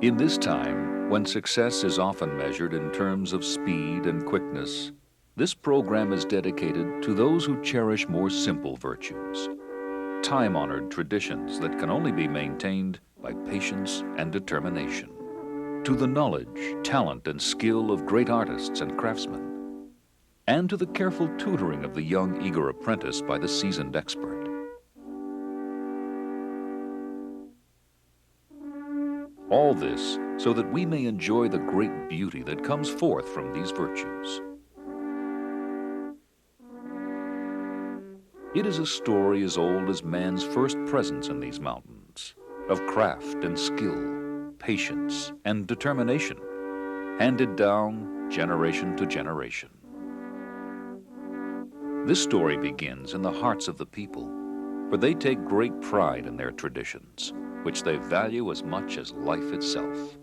In this time, when success is often measured in terms of speed and quickness, this program is dedicated to those who cherish more simple virtues, time-honored traditions that can only be maintained by patience and determination, to the knowledge, talent, and skill of great artists and craftsmen, and to the careful tutoring of the young, eager apprentice by the seasoned expert. All this so that we may enjoy the great beauty that comes forth from these virtues. It is a story as old as man's first presence in these mountains, of craft and skill, patience and determination, handed down generation to generation. This story begins in the hearts of the people, for they take great pride in their traditions, which they value as much as life itself.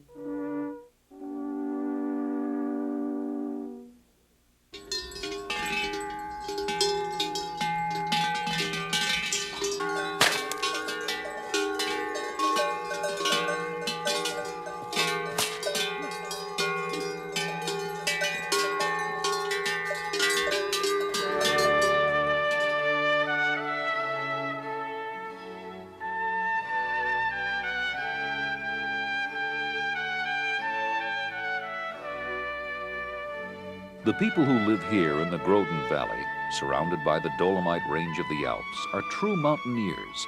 The people who live here in the Grodin Valley, surrounded by the Dolomite range of the Alps, are true mountaineers.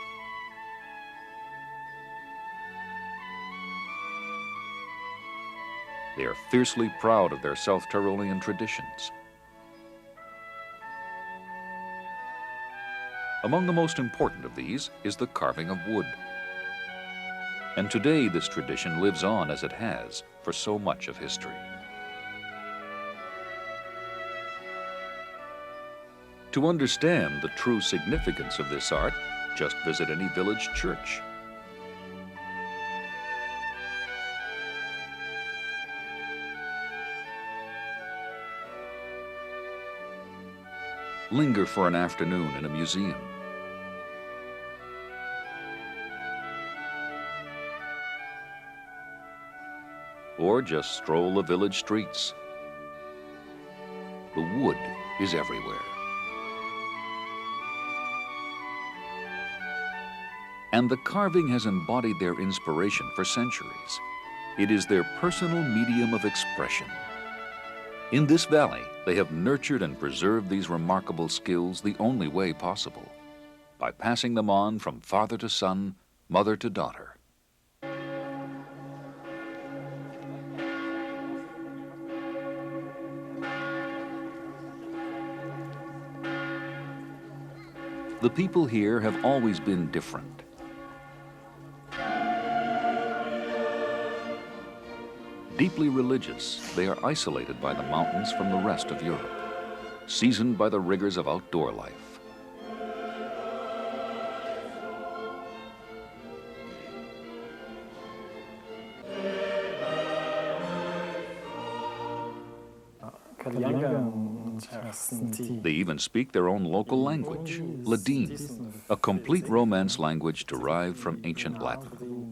They are fiercely proud of their South Tyrolean traditions. Among the most important of these is the carving of wood. And today this tradition lives on as it has for so much of history. To understand the true significance of this art, just visit any village church. Linger for an afternoon in a museum. Or just stroll the village streets. The wood is everywhere. And the carving has embodied their inspiration for centuries. It is their personal medium of expression. In this valley, they have nurtured and preserved these remarkable skills the only way possible, by passing them on from father to son, mother to daughter. The people here have always been different. Deeply religious, they are isolated by the mountains from the rest of Europe, seasoned by the rigors of outdoor life. They even speak their own local language, Ladine, a complete Romance language derived from ancient Latin.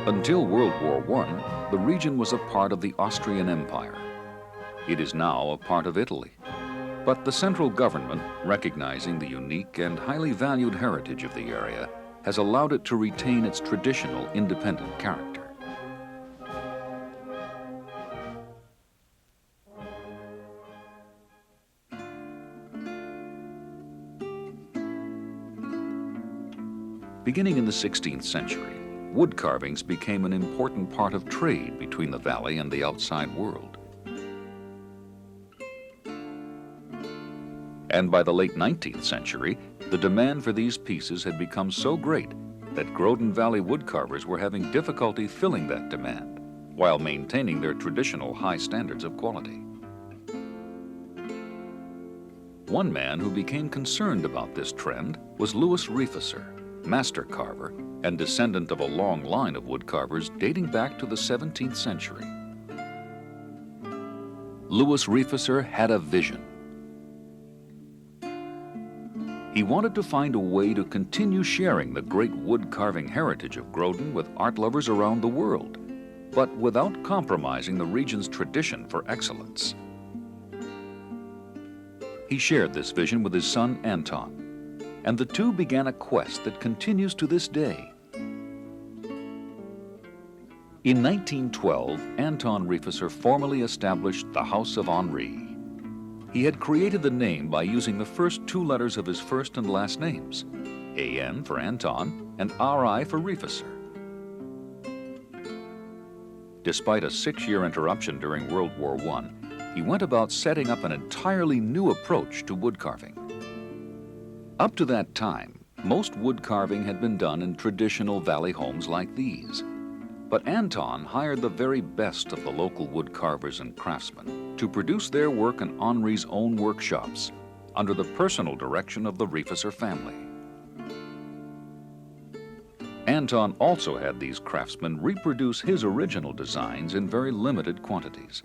Until World War I, the region was a part of the Austrian Empire. It is now a part of Italy. But the central government, recognizing the unique and highly valued heritage of the area, has allowed it to retain its traditional independent character. Beginning in the 16th century, wood carvings became an important part of trade between the valley and the outside world. And by the late 19th century, the demand for these pieces had become so great that Grodin Valley woodcarvers were having difficulty filling that demand while maintaining their traditional high standards of quality. One man who became concerned about this trend was Ulrich Bernardi, master carver and descendant of a long line of woodcarvers dating back to the 17th century. Ulrich Bernardi had a vision. He wanted to find a way to continue sharing the great wood carving heritage of Grodin with art lovers around the world, but without compromising the region's tradition for excellence. He shared this vision with his son Anton, and the two began a quest that continues to this day. In 1912, Anton Riffesser formally established the House of Anri. He had created the name by using the first two letters of his first and last names, A.N. for Anton and R.I. for Riffesser. Despite a 6-year interruption during World War I, he went about setting up an entirely new approach to wood carving. Up to that time, most wood carving had been done in traditional valley homes like these. But Anton hired the very best of the local wood carvers and craftsmen to produce their work in Anri's own workshops under the personal direction of the Riffesser family. Anton also had these craftsmen reproduce his original designs in very limited quantities.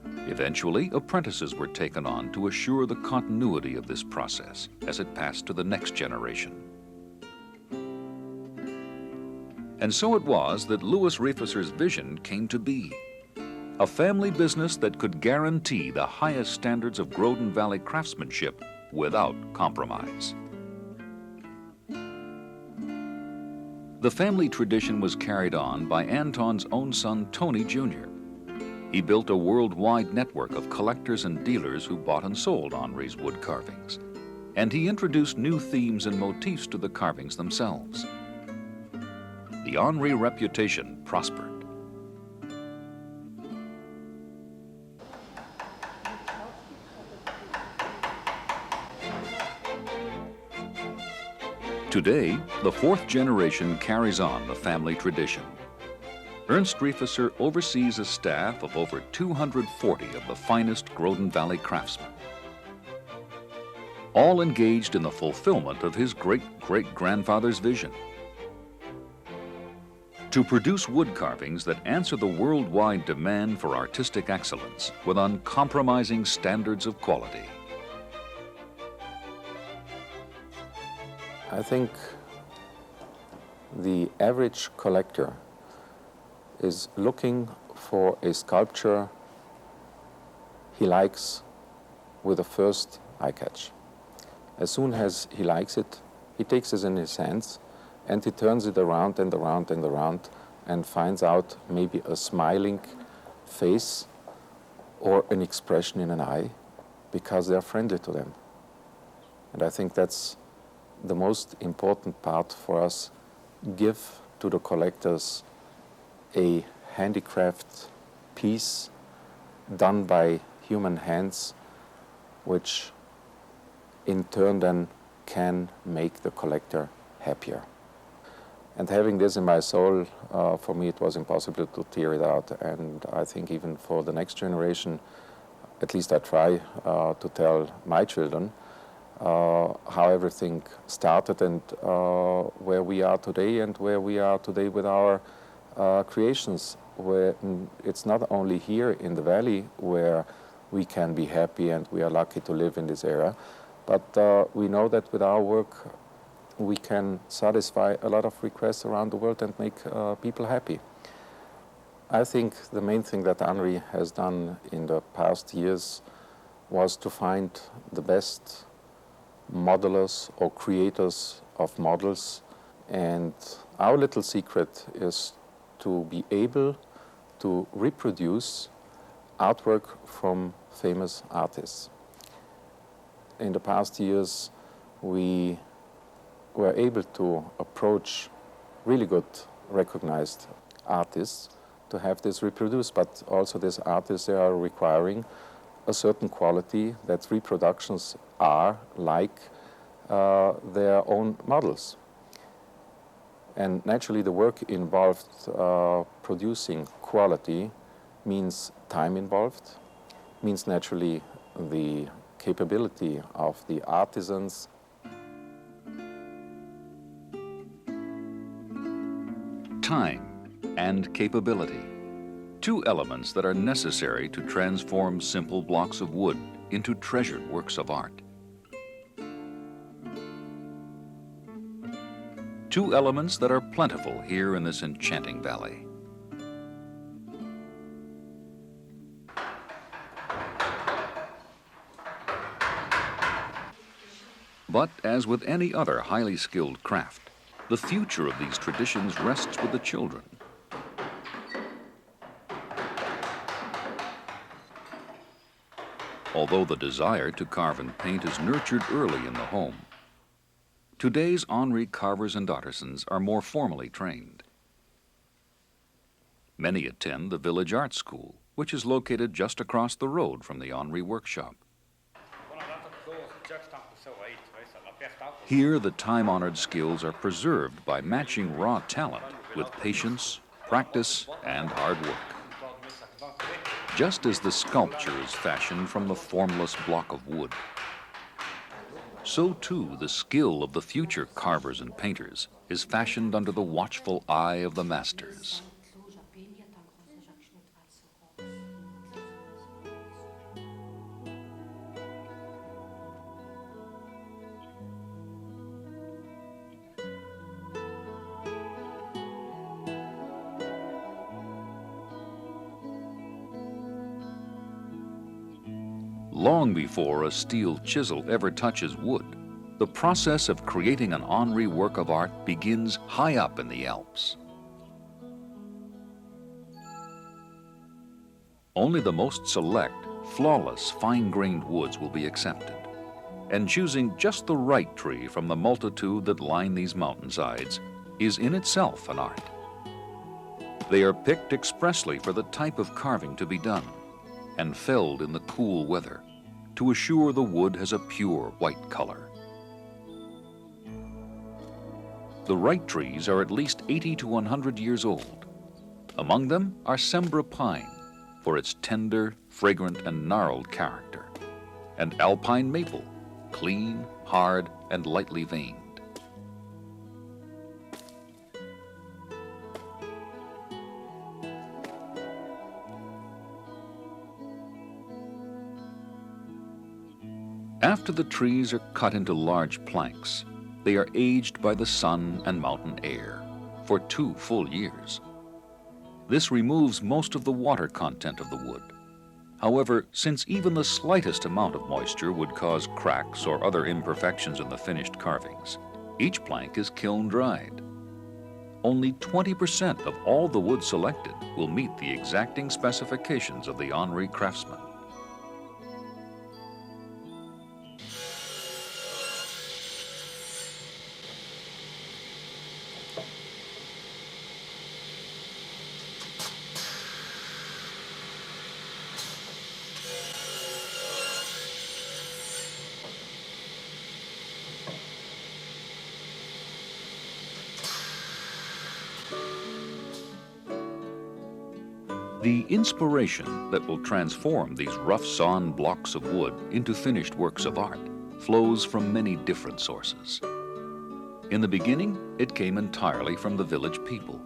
Eventually, apprentices were taken on to assure the continuity of this process as it passed to the next generation. And so it was that Louis Riffesser's vision came to be. A family business that could guarantee the highest standards of Grodin Valley craftsmanship without compromise. The family tradition was carried on by Anton's own son, Tony Jr. He built a worldwide network of collectors and dealers who bought and sold Anri's wood carvings. And he introduced new themes and motifs to the carvings themselves. The Anri reputation prospered. Today, the fourth generation carries on the family tradition. Ernst Riffesser oversees a staff of over 240 of the finest Grodin Valley craftsmen, all engaged in the fulfillment of his great-great-grandfather's vision. To produce wood carvings that answer the worldwide demand for artistic excellence with uncompromising standards of quality. I think the average collector is looking for a sculpture he likes with the first eye catch. As soon as he likes it, he takes it in his hands and he turns it around and around and around and finds out maybe a smiling face or an expression in an eye because they're friendly to them. And I think that's the most important part for us. Give to the collectors a handicraft piece done by human hands, which in turn then can make the collector happier. And having this in my soul, for me it was impossible to tear it out. And I think even for the next generation, at least I try to tell my children how everything started and where we are today and where we are today with our creations, where it's not only here in the valley where we can be happy and we are lucky to live in this era, but we know that with our work we can satisfy a lot of requests around the world and make people happy. I think the main thing that Anri has done in the past years was to find the best modelers or creators of models, and our little secret is to be able to reproduce artwork from famous artists. In the past years we were able to approach really good recognized artists to have this reproduced, but also these artists, they are requiring a certain quality that reproductions are like their own models. And naturally the work involved producing quality means time involved, means naturally the capability of the artisans. Time and capability, two elements that are necessary to transform simple blocks of wood into treasured works of art. two elements that are plentiful here in this enchanting valley. But as with any other highly skilled craft, the future of these traditions rests with the children. Although the desire to carve and paint is nurtured early in the home, today's Anri carvers and artisans are more formally trained. Many attend the village art school, which is located just across the road from the Anri workshop. Here, the time-honored skills are preserved by matching raw talent with patience, practice, and hard work. Just as the sculpture is fashioned from the formless block of wood, so too the skill of the future carvers and painters is fashioned under the watchful eye of the masters. Long before a steel chisel ever touches wood, the process of creating an Anri work of art begins high up in the Alps. Only the most select, flawless, fine-grained woods will be accepted, and choosing just the right tree from the multitude that line these mountainsides is in itself an art. They are picked expressly for the type of carving to be done, and felled in the cool weather to assure the wood has a pure white color. The right trees are at least 80 to 100 years old. Among them are Sembra pine for its tender, fragrant, and gnarled character, and alpine maple, clean, hard, and lightly veined. After the trees are cut into large planks, they are aged by the sun and mountain air for 2 full years. This removes most of the water content of the wood. However, since even the slightest amount of moisture would cause cracks or other imperfections in the finished carvings, each plank is kiln dried. Only 20% of all the wood selected will meet the exacting specifications of the Anri craftsman. The inspiration that will transform these rough-sawn blocks of wood into finished works of art flows from many different sources. In the beginning, it came entirely from the village people,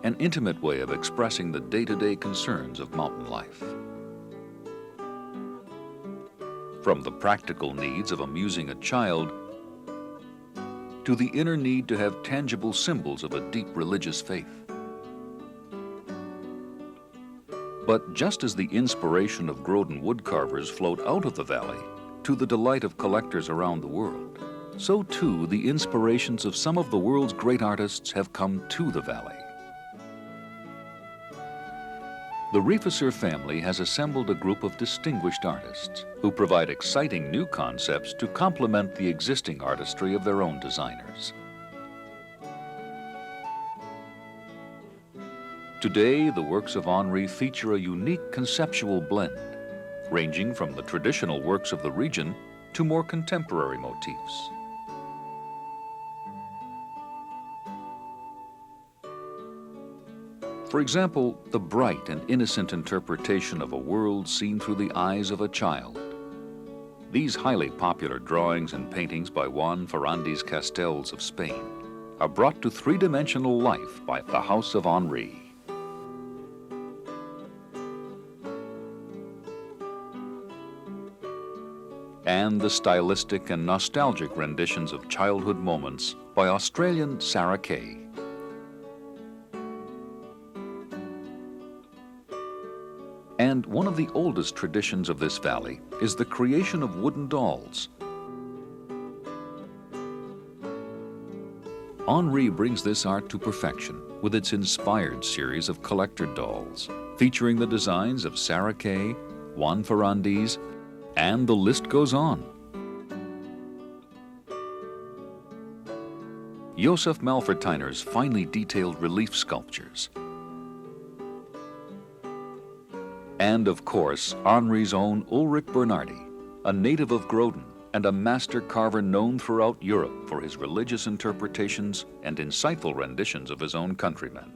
an intimate way of expressing the day-to-day concerns of mountain life. From the practical needs of amusing a child to the inner need to have tangible symbols of a deep religious faith. But just as the inspiration of Groden woodcarvers flowed out of the valley to the delight of collectors around the world, so too the inspirations of some of the world's great artists have come to the valley. The Riffesser family has assembled a group of distinguished artists who provide exciting new concepts to complement the existing artistry of their own designers. Today, the works of Anri feature a unique conceptual blend, ranging from the traditional works of the region to more contemporary motifs. For example, the bright and innocent interpretation of a world seen through the eyes of a child. These highly popular drawings and paintings by Juan Ferrandis Castells of Spain are brought to three-dimensional life by the House of Anri. And the stylistic and nostalgic renditions of childhood moments by Australian Sarah Kay. And one of the oldest traditions of this valley is the creation of wooden dolls. Anri brings this art to perfection with its inspired series of collector dolls, featuring the designs of Sarah Kay, Juan Ferrandis, and the list goes on. Josef Malfertiner's finely detailed relief sculptures. And of course, Anri's own Ulrich Bernardi, a native of Groden and a master carver known throughout Europe for his religious interpretations and insightful renditions of his own countrymen.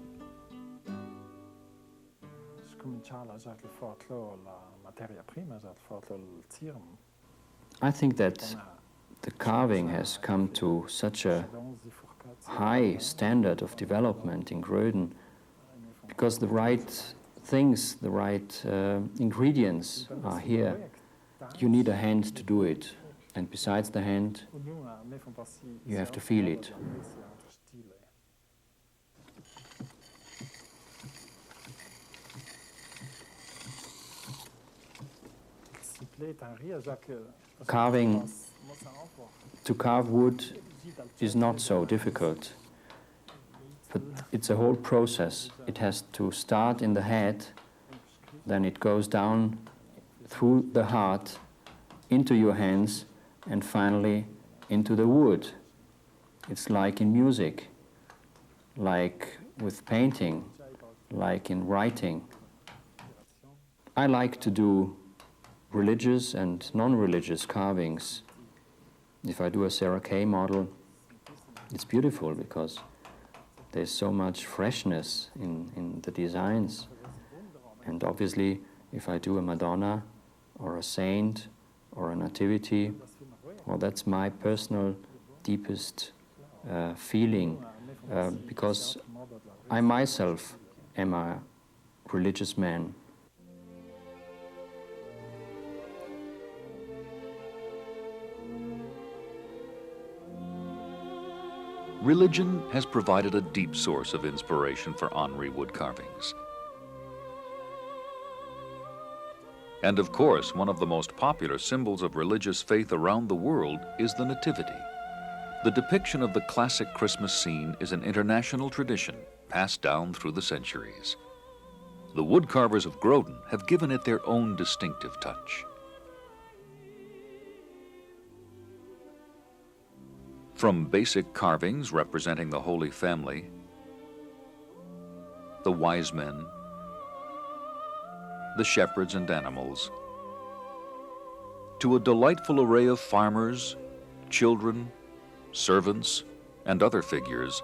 I think that the carving has come to such a high standard of development in Groden because the right things, the right ingredients are here. You need a hand to do it, and besides the hand, you have to feel it. To carve wood is not so difficult, but it's a whole process. It has to start in the head, then it goes down through the heart, into your hands, and finally into the wood. It's like in music, like with painting, like in writing. I like to do religious and non-religious carvings. If I do a Sarah Kay model, it's beautiful because there's so much freshness in the designs. And obviously, if I do a Madonna or a saint or a nativity, well, that's my personal deepest feeling because I myself am a religious man. Religion has provided a deep source of inspiration for Anri wood carvings. And of course, one of the most popular symbols of religious faith around the world is the Nativity. The depiction of the classic Christmas scene is an international tradition passed down through the centuries. The woodcarvers of Groden have given it their own distinctive touch. From basic carvings representing the Holy Family, the wise men, the shepherds and animals, to a delightful array of farmers, children, servants, and other figures,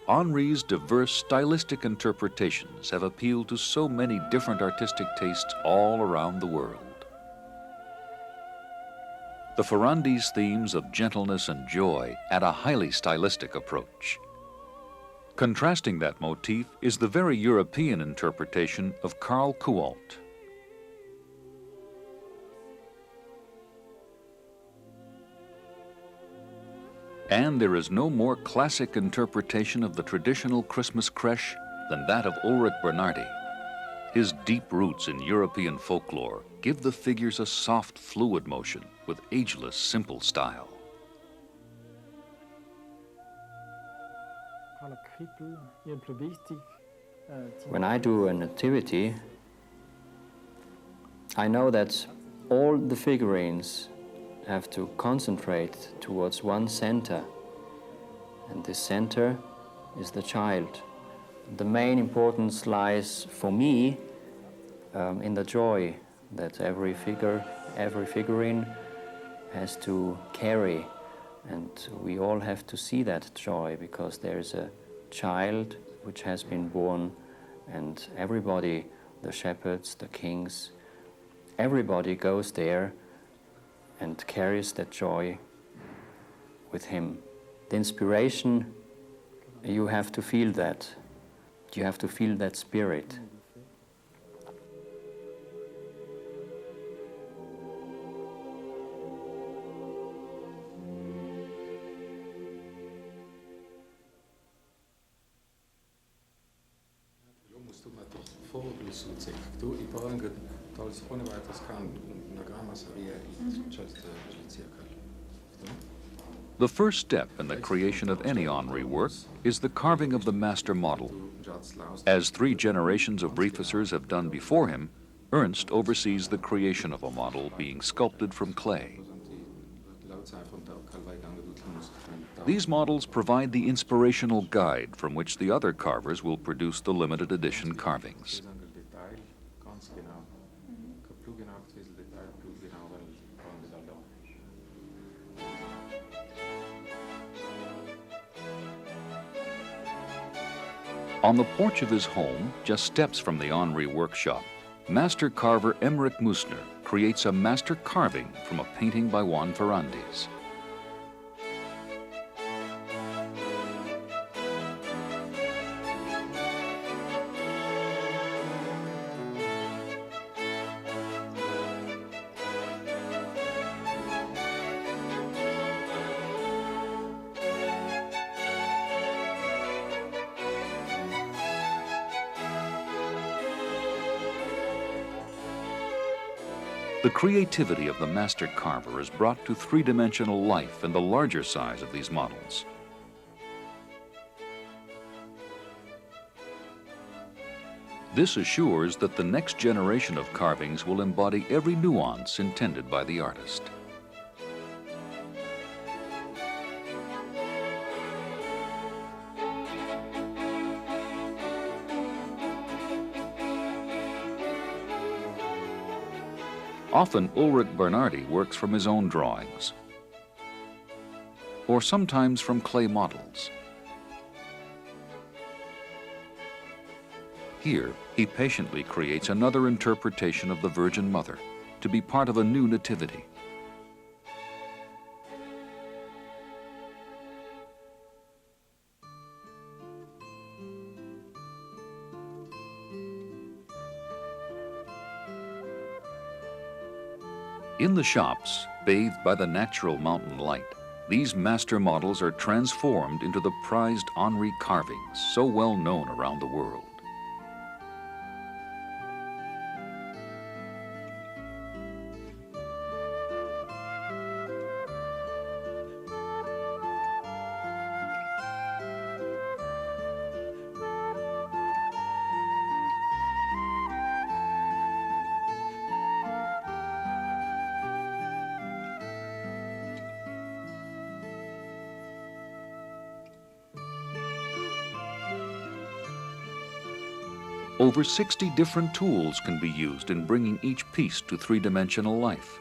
Anri's diverse stylistic interpretations have appealed to so many different artistic tastes all around the world. The Ferrandi's themes of gentleness and joy add a highly stylistic approach. Contrasting that motif is the very European interpretation of Karl Kualt. And there is no more classic interpretation of the traditional Christmas creche than that of Ulrich Bernardi. His deep roots in European folklore give the figures a soft, fluid motion with ageless, simple style. When I do a nativity, I know that all the figurines have to concentrate towards one center, and this center is the child. The main importance lies for me in the joy that every figurine has to carry, and we all have to see that joy because there is a child which has been born, and everybody, the shepherds, the kings, everybody goes there and carries that joy with him. The inspiration, you have to feel that. You have to feel that spirit. The first step in the creation of any Anri work is the carving of the master model. As 3 generations of Riffessers have done before him, Ernst oversees the creation of a model being sculpted from clay. These models provide the inspirational guide from which the other carvers will produce the limited edition carvings. On the porch of his home, just steps from the Anri workshop, master carver Emmerich Musner creates a master carving from a painting by Juan Ferrandis. The creativity of the master carver is brought to 3-dimensional life in the larger size of these models. This assures that the next generation of carvings will embody every nuance intended by the artist. Often Ulrich Bernardi works from his own drawings, or sometimes from clay models. Here, he patiently creates another interpretation of the Virgin Mother to be part of a new nativity. In the shops, bathed by the natural mountain light, these master models are transformed into the prized Anri carvings so well known around the world. Over 60 different tools can be used in bringing each piece to 3-dimensional life,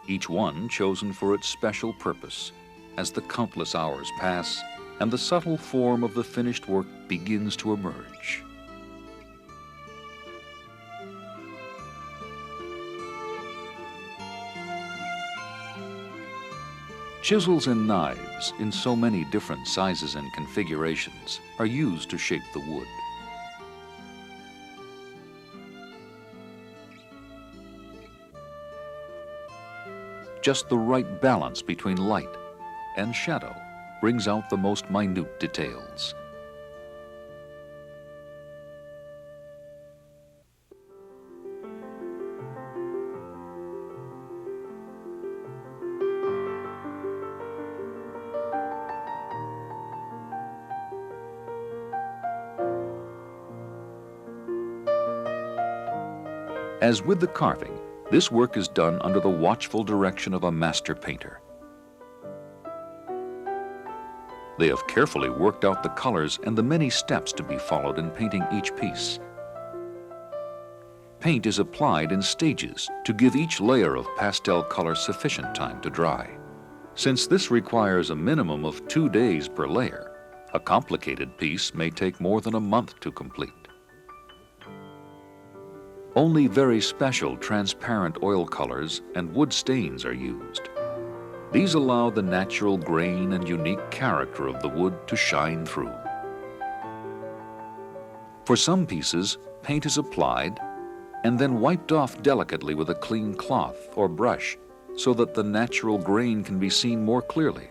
each one chosen for its special purpose. As the countless hours pass and the subtle form of the finished work begins to emerge. Chisels and knives in so many different sizes and configurations are used to shape the wood. Just the right balance between light and shadow brings out the most minute details. As with the carving, this work is done under the watchful direction of a master painter. They have carefully worked out the colors and the many steps to be followed in painting each piece. Paint is applied in stages to give each layer of pastel color sufficient time to dry. Since this requires a minimum of 2 days per layer, a complicated piece may take more than a month to complete. Only very special transparent oil colors and wood stains are used. These allow the natural grain and unique character of the wood to shine through. For some pieces, paint is applied and then wiped off delicately with a clean cloth or brush so that the natural grain can be seen more clearly.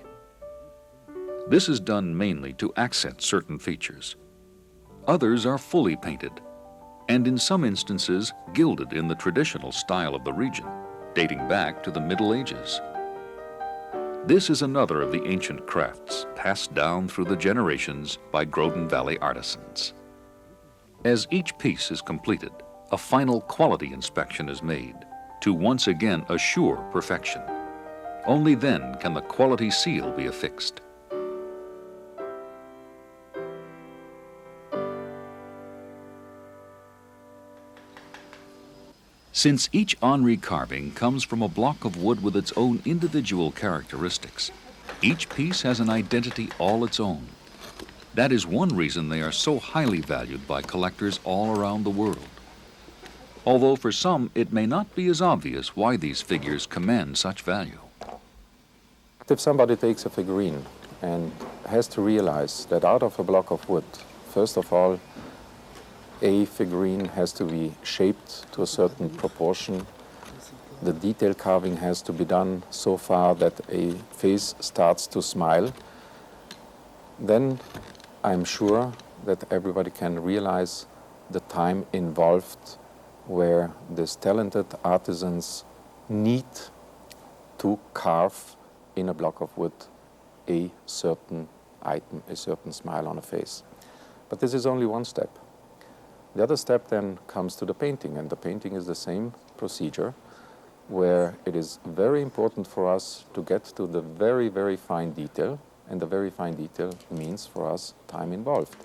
This is done mainly to accent certain features. Others are fully painted. and in some instances gilded in the traditional style of the region, dating back to the Middle Ages. This is another of the ancient crafts passed down through the generations by Groden Valley artisans. As each piece is completed, a final quality inspection is made to once again assure perfection. Only then can the quality seal be affixed. Since each Anri carving comes from a block of wood with its own individual characteristics, each piece has an identity all its own. That is one reason they are so highly valued by collectors all around the world. Although for some it may not be as obvious why these figures command such value. If somebody takes a figurine and has to realize that out of a block of wood, first of all, a figurine has to be shaped to a certain proportion. The detail carving has to be done so far that a face starts to smile. Then I'm sure that everybody can realize the time involved where these talented artisans need to carve in a block of wood a certain item, a certain smile on a face. But this is only one step. The other step then comes to the painting, and the painting is the same procedure, where it is very important for us to get to the very, very fine detail, and the very fine detail means for us time involved.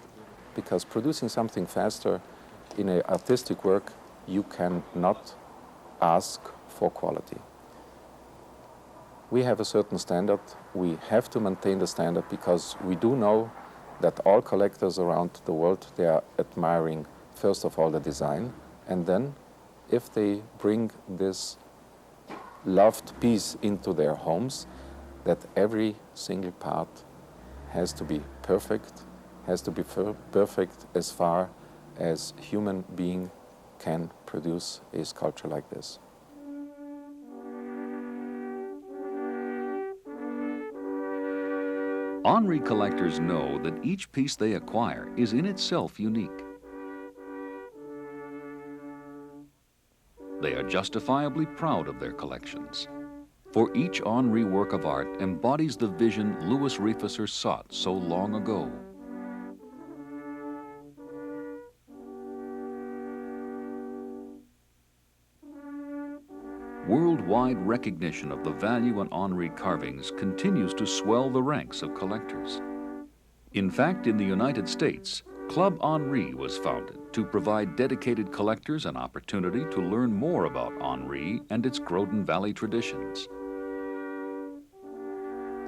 Because producing something faster in an artistic work, you cannot ask for quality. We have a certain standard. We have to maintain the standard because we do know that all collectors around the world, they are admiring first of all the design, and then if they bring this loved piece into their homes, that every single part has to be perfect, has to be perfect as far as human being can produce a sculpture like this. Anri collectors know that each piece they acquire is in itself unique. They are justifiably proud of their collections, for each Anri work of art embodies the vision Ulrich Bernardi sought so long ago. Worldwide recognition of the value in Anri carvings continues to swell the ranks of collectors. In fact, in the United States, Club Anri was founded to provide dedicated collectors an opportunity to learn more about Anri and its Groden Valley traditions.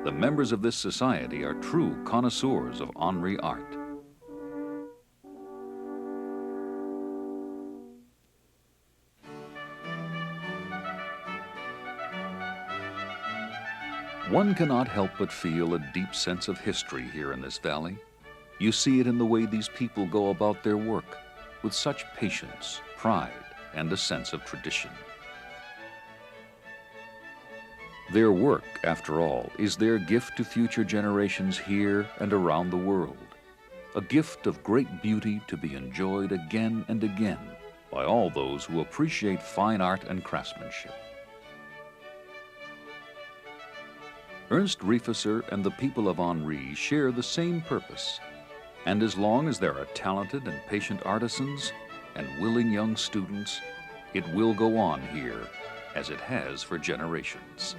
The members of this society are true connoisseurs of Anri art. One cannot help but feel a deep sense of history here in this valley. You see it in the way these people go about their work, with such patience, pride, and a sense of tradition. Their work, after all, is their gift to future generations here and around the world, a gift of great beauty to be enjoyed again and again by all those who appreciate fine art and craftsmanship. Ernst Riffesser and the people of Anri share the same purpose. And as long as there are talented and patient artisans and willing young students, it will go on here as it has for generations.